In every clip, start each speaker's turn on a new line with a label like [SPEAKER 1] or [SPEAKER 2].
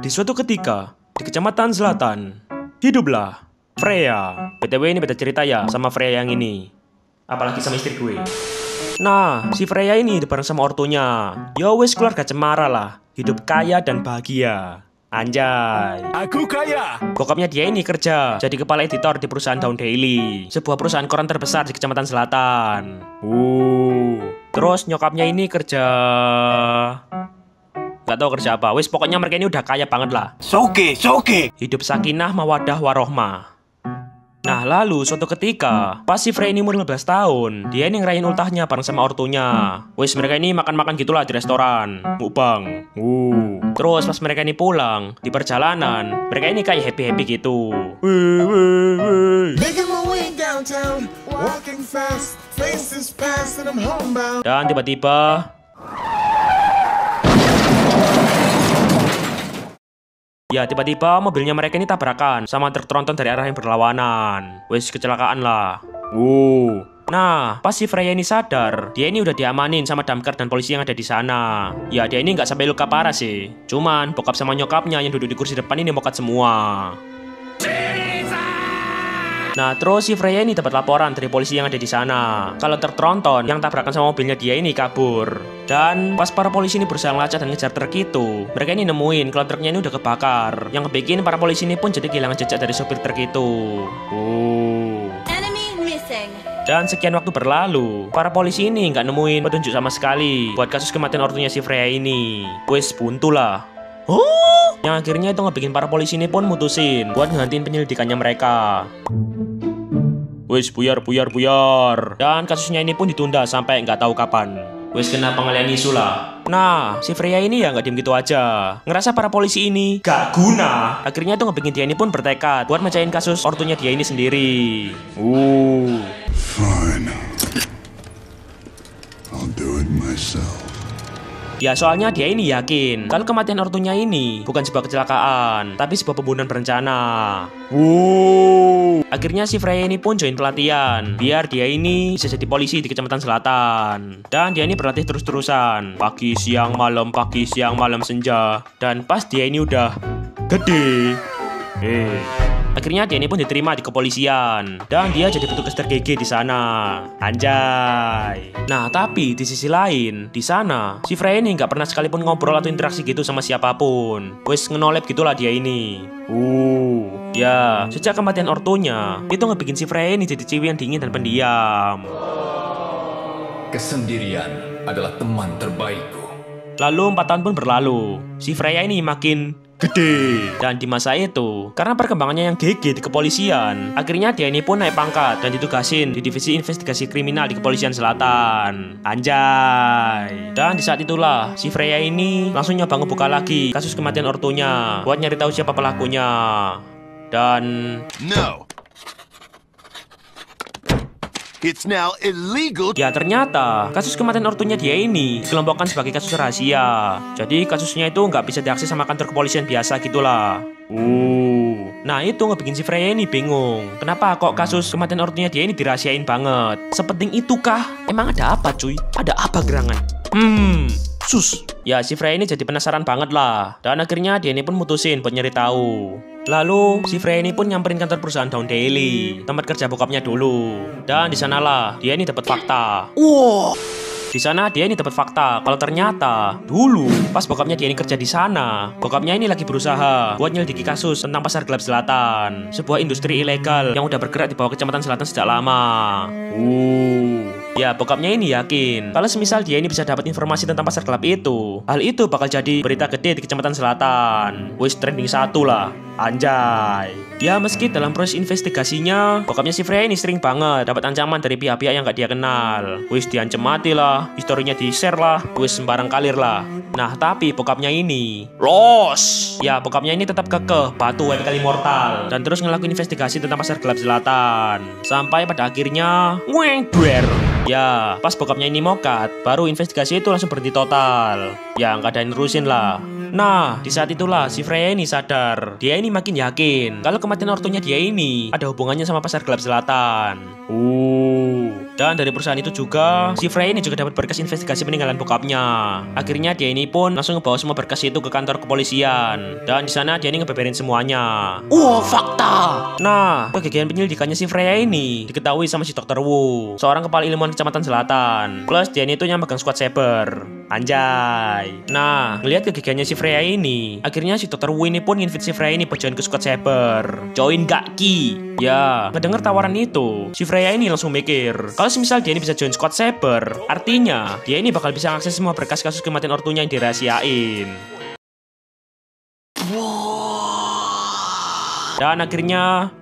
[SPEAKER 1] Di suatu ketika, di Kecamatan Selatan, hiduplah Freya. BTW ini beda cerita ya sama Freya yang ini. Apalagi sama istri gue. Nah, si Freya ini bareng sama ortunya. Ya wes keluarga cemara lah. Hidup kaya dan bahagia. Anjay.
[SPEAKER 2] Aku kaya.
[SPEAKER 1] Bokapnya dia ini kerja jadi kepala editor di perusahaan Dawn Daily, sebuah perusahaan koran terbesar di Kecamatan Selatan. Terus nyokapnya ini kerja... Gak tau kerja apa. Wes pokoknya mereka ini udah kaya banget lah.
[SPEAKER 2] Soke.
[SPEAKER 1] Hidup sakinah mawadah warohmah. Nah lalu suatu ketika pas si Frey ini umur 15 tahun, dia ini ngerayain ultahnya bareng sama ortunya. Wes mereka ini makan-makan gitulah di restoran mukbang. Terus pas mereka ini pulang di perjalanan, mereka ini kayak happy-happy gitu. Dan tiba-tiba mobilnya mereka ini tabrakan sama truk tronton dari arah yang berlawanan. Wes kecelakaan lah. Nah, pas si Freya ini sadar, dia ini udah diamanin sama damkar dan polisi yang ada di sana. Ya, dia ini nggak sampai luka parah sih. Cuman bokap sama nyokapnya yang duduk di kursi depan ini mokat semua. Nah, terus si Freya ini dapat laporan dari polisi yang ada di sana kalau truk tronton yang tabrakan sama mobilnya dia ini kabur. Dan pas para polisi ini berusaha ngelacak dan ngejar truk itu, mereka ini nemuin kalau truknya ini udah kebakar. Yang bikin para polisi ini pun jadi kehilangan jejak dari sopir truk itu. Dan sekian waktu berlalu, para polisi ini nggak nemuin petunjuk sama sekali buat kasus kematian ortunya si Freya ini. Wes buntu lah. Yang akhirnya itu ngebikin para polisi ini pun mutusin buat ngehentiin penyelidikannya mereka. Wes buyar. Dan kasusnya ini pun ditunda sampai nggak tahu kapan. Wes kena pengalian isu lah. Nah, si Freya ini ya nggak diem gitu aja. Ngerasa para polisi ini gak guna. Akhirnya itu ngebikin dia ini pun bertekad buat mecahin kasus ortunya dia ini sendiri.
[SPEAKER 3] Fine. I'll do it myself.
[SPEAKER 1] Ya soalnya dia ini yakin kalau kematian ortunya ini bukan sebuah kecelakaan, tapi sebuah pembunuhan berencana. Akhirnya si Freya ini pun join pelatihan biar dia ini bisa jadi polisi di Kecamatan Selatan. Dan dia ini berlatih terus-terusan, pagi siang malam senja. Dan pas dia ini udah gede, akhirnya dia ini pun diterima di kepolisian dan dia jadi petugas ter-GG di sana. Anjay. Nah, tapi di sisi lain, di sana si Freya ini nggak pernah sekalipun ngobrol atau interaksi gitu sama siapapun. Wes ngenolep gitulah dia ini. Ya, sejak kematian ortunya, itu ngebikin si Freya ini jadi cewek yang dingin dan pendiam.
[SPEAKER 2] Kesendirian adalah teman terbaikku.
[SPEAKER 1] Lalu 4 tahun pun berlalu. Si Freya ini makin gede. Dan di masa itu, karena perkembangannya yang GG di kepolisian, akhirnya dia ini pun naik pangkat dan ditugasin di divisi investigasi kriminal di kepolisian selatan. Anjay. Dan di saat itulah si Freya ini langsung nyoba ngebuka lagi kasus kematian ortunya buat nyari tahu siapa pelakunya. Dan
[SPEAKER 3] It's now illegal.
[SPEAKER 1] ya ternyata kasus kematian ortunya dia ini dikelompokkan sebagai kasus rahasia. Jadi kasusnya itu nggak bisa diakses sama kantor kepolisian biasa gitulah. Nah itu ngebikin si Freya ini bingung. Kenapa kok kasus kematian ortunya dia ini dirahasiain banget? Sepenting itukah? Emang ada apa cuy? Ada apa gerangan? Sus. Ya si Freya ini jadi penasaran banget lah. Dan akhirnya dia ini pun mutusin buat nyari tahu. Lalu si Freya ini pun nyamperin kantor perusahaan Dawn Daily, tempat kerja bokapnya dulu. Dan di sanalah dia ini dapat fakta. Di sana dia ini dapat fakta kalau ternyata dulu pas bokapnya dia ini kerja di sana, bokapnya ini lagi berusaha buat nyelidiki kasus tentang pasar gelap selatan, sebuah industri ilegal yang udah bergerak di bawah Kecamatan Selatan sejak lama. Ya bokapnya ini yakin kalau semisal dia ini bisa dapat informasi tentang pasar gelap itu, hal itu bakal jadi berita gede di Kecamatan Selatan. Wis trending 1 lah. Anjay. Ya meski dalam proses investigasinya, bokapnya si Freya ini sering banget dapat ancaman dari pihak-pihak yang gak dia kenal. Wis diancam mati lah, historinya di-share lah, wis sembarang kalir lah. Nah tapi bokapnya ini los. Ya bokapnya ini tetap kekeh batu kali mortal dan terus ngelakuin investigasi tentang pasar gelap selatan. Sampai pada akhirnya duer. Ya pas bokapnya ini mokat, baru investigasi itu langsung berhenti total. Ya nggak ada yang nerusin lah. Nah di saat itulah si Freya ini sadar, dia ini makin yakin kalau kematian ortunya dia ini ada hubungannya sama pasar gelap selatan. Dan dari perusahaan itu juga, si Freya ini juga dapat berkas investigasi peninggalan bokapnya. Akhirnya dia ini pun langsung ngebawa semua berkas itu ke kantor kepolisian. Dan di sana dia ini ngebeberin semuanya. Fakta! Nah, kegiatan penyelidikannya si Freya ini diketahui sama si Dr. Wu, seorang kepala ilmuwan Kecamatan Selatan. Plus dia ini tuh yang megang squad Saber. Anjay. Nah, ngelihat kegigihannya si Freya ini, akhirnya si Dr. Wu ini pun invite si Freya ini buat join ke squad Saber. Join gak Ki? Ya, ngedenger tawaran itu, si Freya ini langsung mikir, kalau semisal dia ini bisa join squad Saber, artinya dia ini bakal bisa akses semua berkas kasus kematian ortunya yang dirahasiain. Dan akhirnya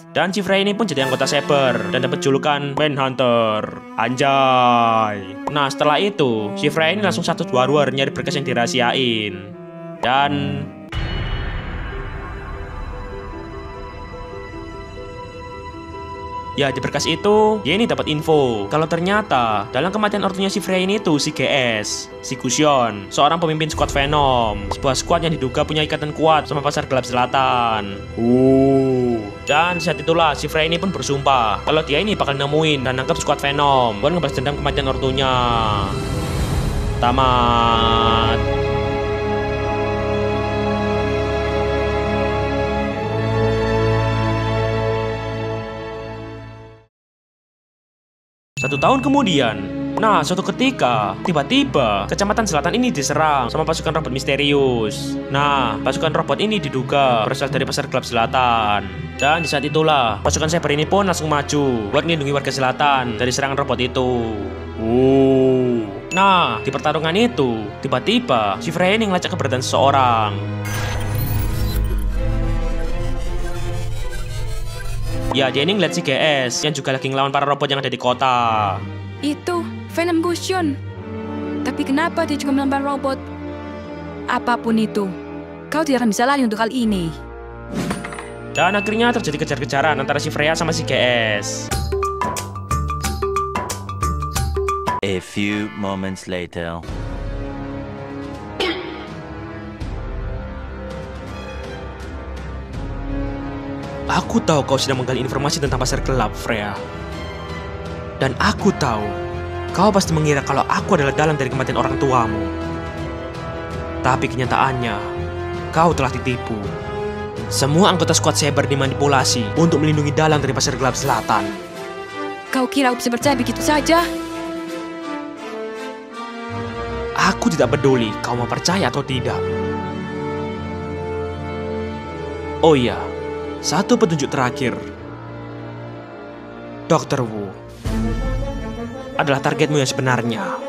[SPEAKER 1] Dan si Freya ini pun jadi anggota Saber dan dapat julukan Manhunter. Anjay. Nah, setelah itu, si Freya ini langsung 1-2 war nyari berkas yang dirahasiain. Dan ya, di berkas itu, dia ini dapat info kalau ternyata dalam kematian ortunya si Freya ini tuh si GS, si Gusion, seorang pemimpin squad Venom, sebuah squad yang diduga punya ikatan kuat sama pasar gelap selatan. Dan saat itulah si Freya ini pun bersumpah kalau dia ini bakal nemuin dan nangkep squad Venom buat ngebahas dendam kematian ortunya. Tamat. Satu tahun kemudian, nah suatu ketika, tiba-tiba Kecamatan Selatan ini diserang sama pasukan robot misterius. Nah, pasukan robot ini diduga berasal dari pasar gelap selatan. Dan di saat itulah, pasukan Saber ini pun langsung maju buat melindungi warga selatan dari serangan robot itu. Nah, di pertarungan itu, tiba-tiba si Freya ini ngelacak keberadaan seseorang. Ya, dia ini ngeliat si GS yang juga lagi ngelawan para robot yang ada di kota.
[SPEAKER 4] Itu Venom Gusion. Tapi kenapa dia juga melawan robot? Apapun itu, kau tidak akan bisa lari untuk hal ini.
[SPEAKER 1] Dan akhirnya terjadi kejar-kejaran antara si Freya sama si GS.
[SPEAKER 5] A few moments later.
[SPEAKER 1] Aku tahu kau sedang menggali informasi tentang pasar gelap, Freya. Dan aku tahu, kau pasti mengira kalau aku adalah dalang dari kematian orang tuamu. Tapi kenyataannya, kau telah ditipu. Semua anggota squad Saber dimanipulasi untuk melindungi dalang dari pasar gelap selatan.
[SPEAKER 4] Kau kira aku bisa percaya begitu saja?
[SPEAKER 1] Aku tidak peduli kau mau percaya atau tidak. Oh iya, satu petunjuk terakhir. Dr. Wu adalah targetmu yang sebenarnya.